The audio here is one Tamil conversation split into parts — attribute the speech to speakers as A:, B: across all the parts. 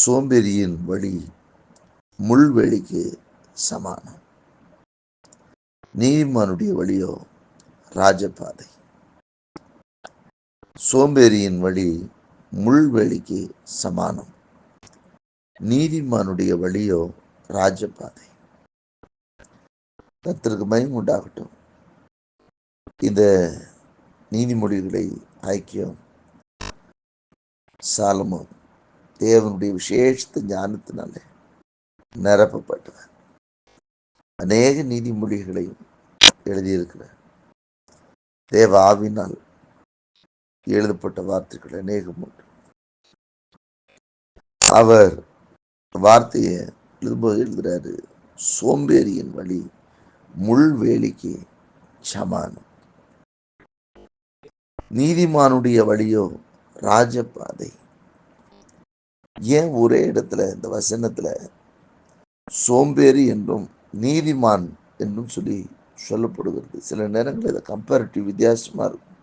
A: சோம்பேறியின் வழி முள்வேலிக்கு சமானம். நீதிமானுடைய வழியோ ராஜபாதை. சோம்பேறியின் வழி முள்வேலிக்கு சமானம். நீதிமானுடைய வழியோ ராஜபாதை. கர்த்தருக்கு மகிமை உண்டாகட்டும். இந்த நீதிமொழிகளை ஐக்கியம் சாலமோன் தேவனுடைய விசேஷ ஞானத்தினாலே நிரப்பப்பட்டவர். அநேக நீதிமொழிகளையும் எழுதியிருக்கிறார். தேவ ஆவினால் எழுதப்பட்ட வார்த்தைகள் அநேகம் உண்டு. அவர் வார்த்தையை எழுதும்போது எழுதுறாரு, சோம்பேறியின் வழி முள்வேலிக்கு சமானம். நீதிமானுடைய வழியோ ராஜபாதை. ஏன் ஒரே இடத்துல இந்த வசனத்துல சோம்பேறி என்றும் நீதிமான் என்றும் சொல்லப்படுகிறது? சில நேரங்கள் இதை கம்பேரிட்டிவ் வித்தியாசமா இருக்கும்.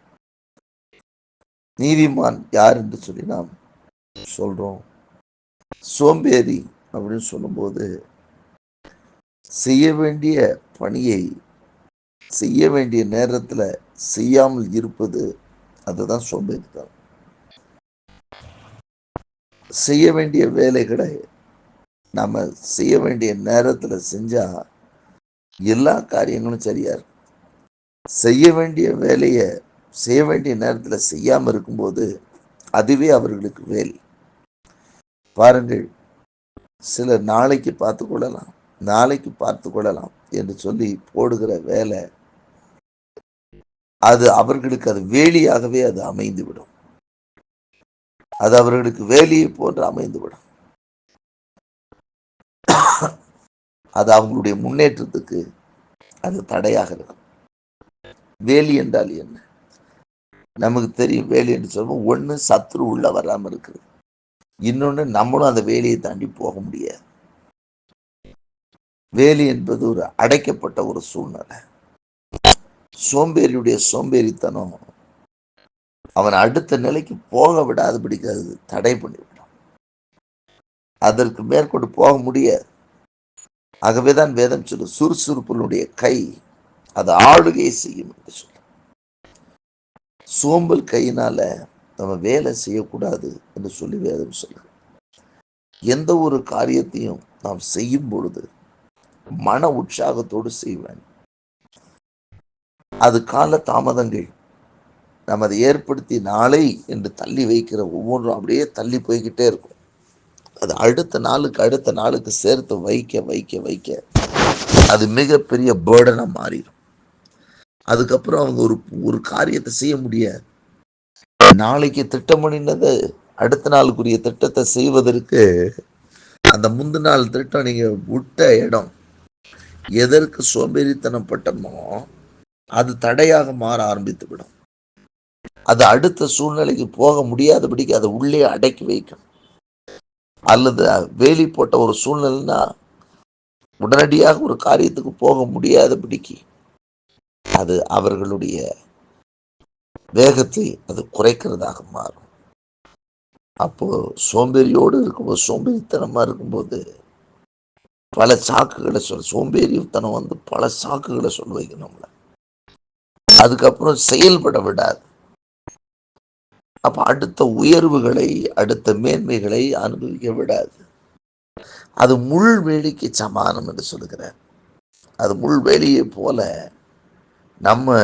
A: நீதிமான் யார் என்று சொல்லி நாம் சொல்றோம். சோம்பேறி அப்படின்னு சொல்லும்போது செய்ய வேண்டிய பணியை செய்ய வேண்டிய நேரத்துல செய்யாமல் இருப்பது, அதுதான் சோம்பேறித்தனம். செய்ய வேண்டிய வேலைகளை நம்ம செய்ய வேண்டிய நேரத்துல செஞ்சா எல்லா காரியங்களும் சரியா இருக்கும். செய்ய வேண்டிய வேலையை செய்ய வேண்டிய நேரத்துல செய்யாம இருக்கும்போது அதுவே அவர்களுக்கு வேலை. பாருங்கள், சிலர் நாளைக்கு பார்த்து கொள்ளலாம் நாளைக்கு பார்த்து கொள்ளலாம் என்று சொல்லி போடுகிற வேலை, அது அவர்களுக்கு அது வேலியாகவே அது அமைந்துவிடும். அது அவர்களுக்கு வேலியை போன்று அமைந்துவிடும். அது அவங்களுடைய முன்னேற்றத்துக்கு அது தடையாக இருக்கும். வேலி என்றால் என்ன? நமக்கு தெரியும். வேலி என்று சொல்லுவோம், ஒன்று சத்துரு உள்ள வராமல் இருக்குது, இன்னொன்று நம்மளும் அந்த வேலியை தாண்டி போக முடியாது. வேலி என்பது ஒரு அடைக்கப்பட்ட ஒரு சூழ்நிலை. சோம்பேறியுடைய சோம்பேறித்தனம் அவன் அடுத்த நிலைக்கு போக விடாதபடிக்கு அது தடை பண்ணிவிடும். அதற்கு மேற்கொண்டு போக முடியாது. ஆகவேதான் வேதம் சொல்லும், சுறுசுறுப்பினுடைய கை அது ஆளுகையை செய்யும் என்று சொல்ல. சோம்பல் கையினால நம்ம வேலை செய்யக்கூடாது என்று சொல்லி வேதம் சொல்ல. எந்த ஒரு காரியத்தையும் நாம் செய்யும் பொழுது மன உற்சாகத்தோடு செய்வேன். அது கால தாமதங்கள் நம்ம அதை ஏற்படுத்தி நாளை என்று தள்ளி வைக்கிற ஒவ்வொன்றும் அப்படியே தள்ளி போய்கிட்டே இருக்கும். அது அடுத்த நாளுக்கு சேர்த்து வைக்க வைக்க வைக்க அது மிகப்பெரிய பேர்டனா மாறிடும். அதுக்கப்புறம் அவங்க ஒரு காரியத்தை செய்ய முடியாது. நாளைக்கு திட்டம் பண்ணினது அடுத்த நாளுக்குரிய திட்டத்தை செய்வதற்கு அந்த முந்தின நாள் திட்டம் நீங்க விட்ட இடம் எதற்கு சோம்பேறித்தனம் பட்டமோ அது தடையாக மாற ஆரம்பித்து விடும். அது அடுத்த சூழ்நிலைக்கு போக முடியாதபடிக்கு அதை உள்ளே அடக்கி வைக்கும். அல்லது வேலி போட்ட ஒரு சூழ்நிலைன்னா உடனடியாக ஒரு காரியத்துக்கு போக முடியாதபடிக்கு அது அவர்களுடைய வேகத்தை அது குறைக்கிறதாக மாறும். அப்போ சோம்பேறியோடு இருக்கும்போது, சோம்பேறித்தனமா இருக்கும்போது பல சாக்குகளை சோம்பேறித்தனம் பல சாக்குகளை சொல்ல வைக்கும் நம்மள. அதுக்கப்புறம் செயல்பட விடாது. அப்ப அடுத்த உயர்வுகளை அடுத்த மேன்மைகளை அனுபவிக்க விடாது. அது முள்வேலிக்கு சமானம் என்று சொல்லுகிறார். அது முள்வேலியை போல நம்ம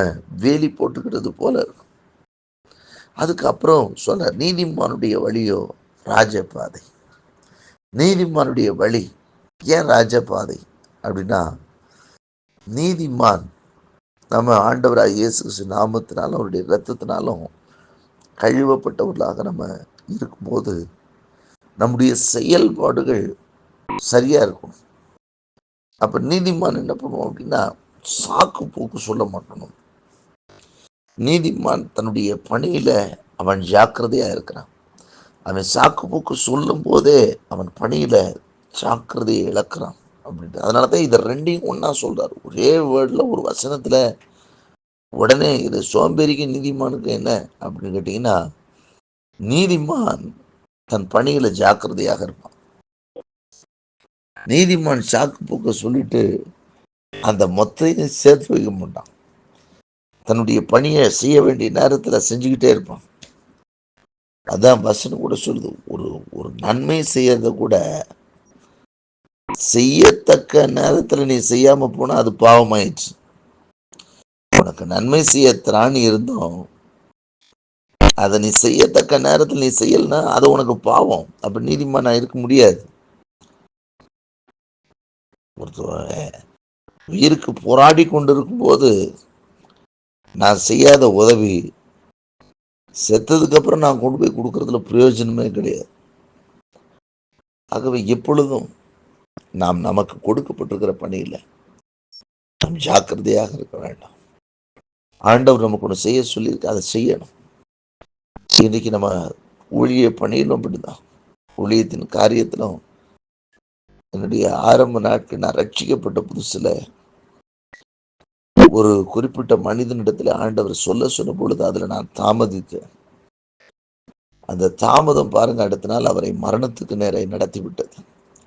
A: வேலி போட்டுக்கிறது போல இருக்கும். அதுக்கப்புறம் சொல்ல, நீதிமானுடைய வழியோ ராஜபாதை. நீதிமானுடைய வழி ஏன் ராஜபாதை அப்படின்னா, நீதிமான் நம்ம ஆண்டவராக இயேசு கிறிஸ்து நாமத்தினாலும் அவருடைய இரத்தத்தினாலும் கழுவப்பட்டவர்களாக நம்ம இருக்கும்போது நம்முடைய செயல்பாடுகள் சரியா இருக்கும். அப்ப நீதிமான் என்ன பண்ணுவோம் அப்படின்னா, சாக்கு போக்கு சொல்ல மாட்டணும். நீதிமான் தன்னுடைய பணியில அவன் ஜாக்கிரதையா இருக்கிறான். அவன் சாக்கு போக்கு சொல்லும் போதே அவன் பணியில ஜாக்கிரதையை இழக்கிறான் அப்படின்ட்டு. அதனாலதான் இதை ரெண்டையும் ஒன்னா சொல்றாரு. ஒரே வேர்ட்ல ஒரு வசனத்துல உடனே இது சோம்பேறிக்கு நீதிமானுக்கு என்ன அப்படின்னு கேட்டீங்கன்னா, நீதிமான் தன் பணியில ஜாக்கிரதையாக இருப்பான். நீதிமான் சாக்கு போக்க சொல்லிட்டு அந்த மொத்தையும் சேர்த்து வைக்க மாட்டான். தன்னுடைய பணியை செய்ய வேண்டிய நேரத்தில் செஞ்சுக்கிட்டே இருப்பான். அதான் வசனம் கூட சொல்லுது, ஒரு ஒரு நன்மை செய்யறத கூட செய்யத்தக்க நேரத்தில் நீ செய்யாம போனா அது பாவமாயிடுச்சு. உனக்கு நன்மை செய்ய திராணி இருந்தோம், அதை நீ செய்யத்தக்க நேரத்தில் நீ செய்யலன்னா அது உனக்கு பாவம். அப்ப நீதிமானா இருக்க முடியாது. உயிருக்கு போராடி கொண்டிருக்கும் போது நான் செய்யாத உதவி செத்ததுக்கு அப்புறம் நான் கொண்டு போய் கொடுக்கறதுல பிரயோஜனமே கிடையாது. ஆகவே எப்பொழுதும் நாம் நமக்கு கொடுக்கப்பட்டிருக்கிற பணியில நாம் ஜாக்கிரதையாக இருக்க வேண்டாம். ஆண்டவர் நமக்கு ஒன்று செய்ய சொல்லியிருக்கு, அதை செய்யணும். இன்னைக்கு நம்ம ஊழிய பணியிலும் அப்படிதான், ஊழியத்தின் காரியத்திலும். என்னுடைய ஆரம்ப நாட்கள் நான் ரட்சிக்கப்பட்ட புதுசுல ஒரு குறிப்பிட்ட மனிதனிடத்தில் ஆண்டவர் சொல்ல பொழுது அதில் நான் தாமதித்தேன். அந்த தாமதம் பாருங்க, அடுத்த நாள் அவரை மரணத்துக்கு நேர நடத்தி விட்டது.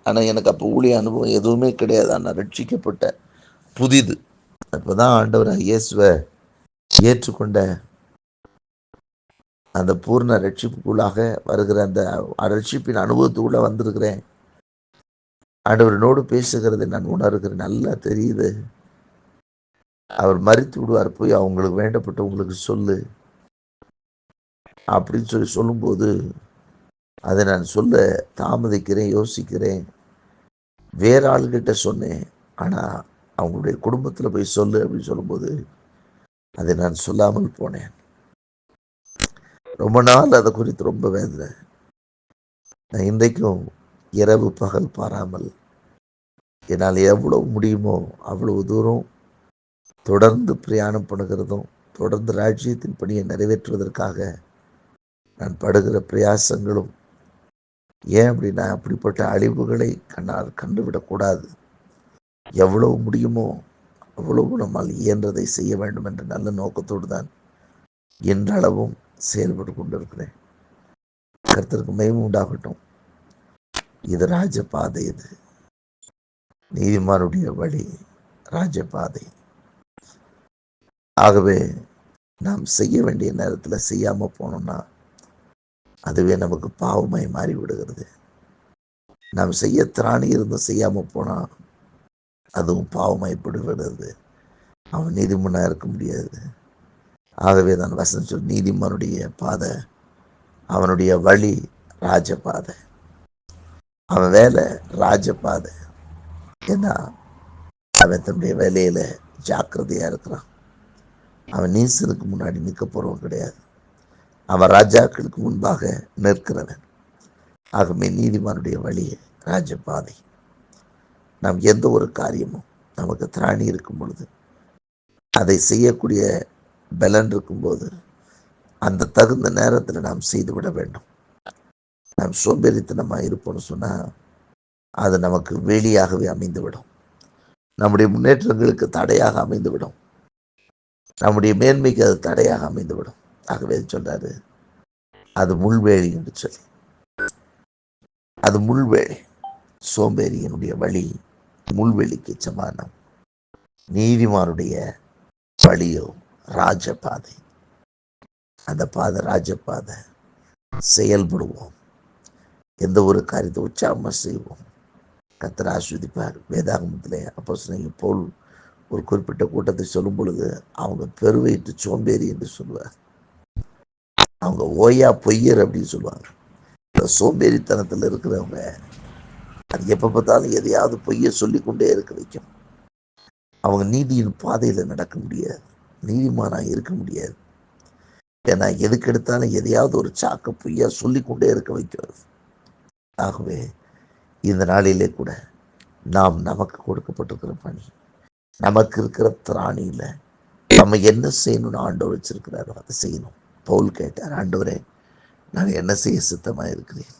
A: ஆனால் எனக்கு அப்போ ஊழிய அனுபவம் எதுவுமே கிடையாது. நான் ரட்சிக்கப்பட்ட புதிது. அப்போதான் ஆண்டவர் இயேசுவை ஏற்றுக்கொண்ட அந்த பூர்ண ரட்சிப்புக்குள்ளாக வருகிற அந்த ரட்சிப்பின் அனுபவத்துக்குள்ள வந்திருக்கிறேன். ஆண்டவரனோடு பேசுகிறதை நான் உணர்கிறேன். நல்லா தெரியுது, அவர் மரித்து விடுவார், போய் அவங்களுக்கு வேண்டப்பட்டவங்களுக்கு சொல்லு அப்படின்னு சொல்லும்போது அதை நான் சொல்ல தாமதிக்கிறேன், யோசிக்கிறேன். வேற ஆளுகிட்ட சொன்னேன், ஆனால் அவங்களுடைய குடும்பத்தில் போய் சொல்லு அப்படின்னு சொல்லும்போது அதை நான் சொல்லாமல் போனேன். ரொம்ப நாள் அதை குறித்து ரொம்ப வேதனை. நான் இன்றைக்கும் இரவு பகல் பாராமல் என்னால் எவ்வளவு முடியுமோ அவ்வளவு தூரம் தொடர்ந்து பிரயாணம் பண்ணுகிறதும், தொடர்ந்து ராஜ்யத்தின் பணியை நிறைவேற்றுவதற்காக நான் படுகிற பிரயாசங்களும். ஏன் அப்படின்னா, அப்படிப்பட்ட அழிவுகளை கண்ணால் கண்டுவிடக்கூடாது. எவ்வளவு முடியுமோ அவ்வளவு நம்மால் இயன்றதை செய்ய வேண்டும் என்ற நல்ல நோக்கத்தோடு தான் இன்றளவும் செயல்பட்டு கொண்டிருக்கிறேன். கர்த்தருக்கு மகிமை உண்டாகட்டும். இது ராஜபாதை, இது நீதிமானுடைய வழி, ராஜபாதை. ஆகவே நாம் செய்ய வேண்டிய நேரத்தில் செய்யாம போனோம்னா அதுவே நமக்கு பாவமாய் மாறி விடுகிறது. நாம் செய்ய திராணி இருந்து செய்யாம போனா அதுவும் பாவமாய்ப்படுகிறது. அவன் நீதிமன்னா இருக்க முடியாது. ஆகவே தான் வசனம் சொல், நீதிமானுடைய பாதை, அவனுடைய வழி ராஜபாதை, அவன் வேலை ராஜபாதை. ஏன்னா அவன் தன்னுடைய வேலையில ஜாக்கிரதையா இருக்கிறான். அவன் நீசனுக்கு முன்னாடி நிற்க போறவன் கிடையாது. அவன் ராஜாக்களுக்கு முன்பாக நிற்கிறவன். ஆகவே நீதிமானுடைய வழி ராஜபாதை. நாம் எந்த ஒரு காரியமும் நமக்கு திராணி இருக்கும் பொழுது, அதை செய்யக்கூடிய பலன் இருக்கும்போது, அந்த தகுந்த நேரத்தில் நாம் செய்துவிட வேண்டும். நாம் சோம்பேறித்தனமாக இருப்போம்னு சொன்னால் அது நமக்கு வெளியாகவே அமைந்துவிடும். நம்முடைய முன்னேற்றங்களுக்கு தடையாக அமைந்துவிடும். நம்முடைய மேன்மைக்கு அது தடையாக அமைந்துவிடும். ஆகவே சொல்றாரு, அது முள்வேலி என்று சொல்லி. அது முள்வேலி. சோம்பேறியனுடைய வழி முள்வெளிக்கு சமானம். நீதிமானுடைய வழியோ ராஜபாதை. அந்த பாதை ராஜபாதை. செயல்படுவோம். எந்த ஒரு காரியத்தை உற்சாகமாக செய்வோம். கர்த்தர் ஆசீர்வதிப்பார். வேதாகமத்திலே அப்போஸ்தலனாகிய பவுல் ஒரு குறிப்பிட்ட கூட்டத்தை சொல்லும் பொழுது அவங்க பெருவயிற்று சோம்பேறி என்று சொல்லுவார். அவங்க ஓயா பொய்யர் அப்படின்னு சொல்லுவாங்க. சோம்பேறித்தனத்தில் இருக்கிறவங்க அது எப்போ பார்த்தாலும் எதையாவது பொய்ய சொல்லிக்கொண்டே இருக்க வைக்கும். அவங்க நீதியின் பாதையில் நடக்க முடியாது, நீதிமானாக இருக்க முடியாது. ஏன்னா எதுக்கு எடுத்தாலும் எதையாவது ஒரு சாக்க பொய்யா சொல்லிக்கொண்டே இருக்க வைக்கிறது. ஆகவே இந்த நாளிலே கூட நாம் நமக்கு கொடுக்கப்பட்டிருக்கிற பணி, நமக்கு இருக்கிற திராணியில் நம்ம என்ன செய்யணும்னு ஆண்டவர் வச்சிருக்கிறாரோ அதை செய்யணும். பவுல் கேட்டார், ஆண்டவரே நான் என்ன செய்ய சித்தமாக இருக்கிறேன்.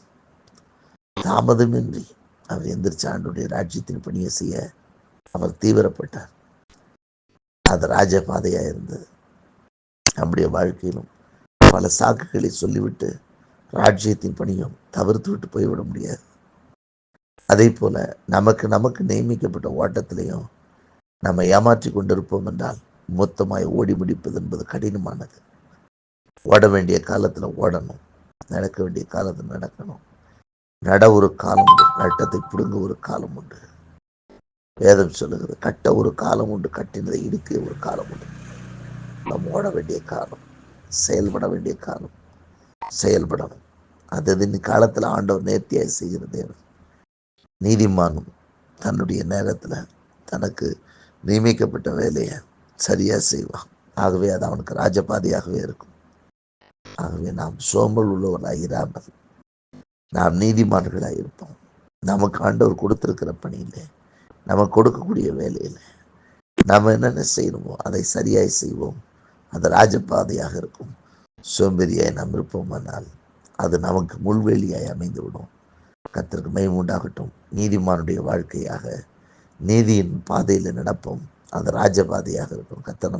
A: தாமதமின்றி அவர் எந்திரிச்ச ஆண்டவருடைய ராஜ்யத்தின் பணியை செய்ய அவர் தீவிரப்பட்டார். அது ராஜபாதையாக இருந்தது. நம்முடைய வாழ்க்கையிலும் பல சாக்குகளை சொல்லிவிட்டு ராஜ்யத்தின் பணியும் தவிர்த்து விட்டு போய்விட முடியாது. அதே போல நமக்கு நமக்கு நியமிக்கப்பட்ட ஓட்டத்திலையும் நம்ம ஏமாற்றி கொண்டிருப்போம் என்றால் மொத்தமாய் ஓடி முடிப்பது என்பது கடினமானது. ஓட வேண்டிய காலத்தில் ஓடணும், நடக்க வேண்டிய காலத்தில் நடக்கணும். நட ஒரு காலம் உண்டு, நட்டத்தை பிடுங்க ஒரு காலம் உண்டு. வேதம் சொல்லுகிறது, கட்ட ஒரு காலம் உண்டு, கட்டினதை இடிக்க ஒரு காலம் உண்டு. நம்ம ஓட வேண்டிய காலம், செயல்பட வேண்டிய காலம், செயல்படணும். அது காலத்தில் ஆண்டவர் நேர்த்தியாய் செய்கிற தேவன். நீதிமானும் தன்னுடைய நேரத்தில் தனக்கு நியமிக்கப்பட்ட வேலையை சரியாக செய்வான். ஆகவே அது அவனுக்கு ராஜபாதையாகவே இருக்கும். ஆகவே நாம் சோம்பல் உள்ளவர்களாக இராமல் நாம் நீதிமான்களாக இருப்போம். நமக்கு ஆண்டவர் கொடுத்திருக்கிற பணியில், நமக்கு கொடுக்கக்கூடிய வேலையில் நாம் என்னென்ன செய்யணுமோ அதை சரியாய் செய்வோம். அது ராஜபாதையாக இருக்கும். சோம்பேறியாய் நாம் இருப்போமானால் அது நமக்கு முள்வேலியாய் அமைந்து விடும். கர்த்தருக்கு மகிமை உண்டாகட்டும். நீதிமானுடைய வாழ்க்கையாக நீதியின் பாதையில் நடப்போம். அது ராஜபாதையாக இருக்கும். கர்த்தர்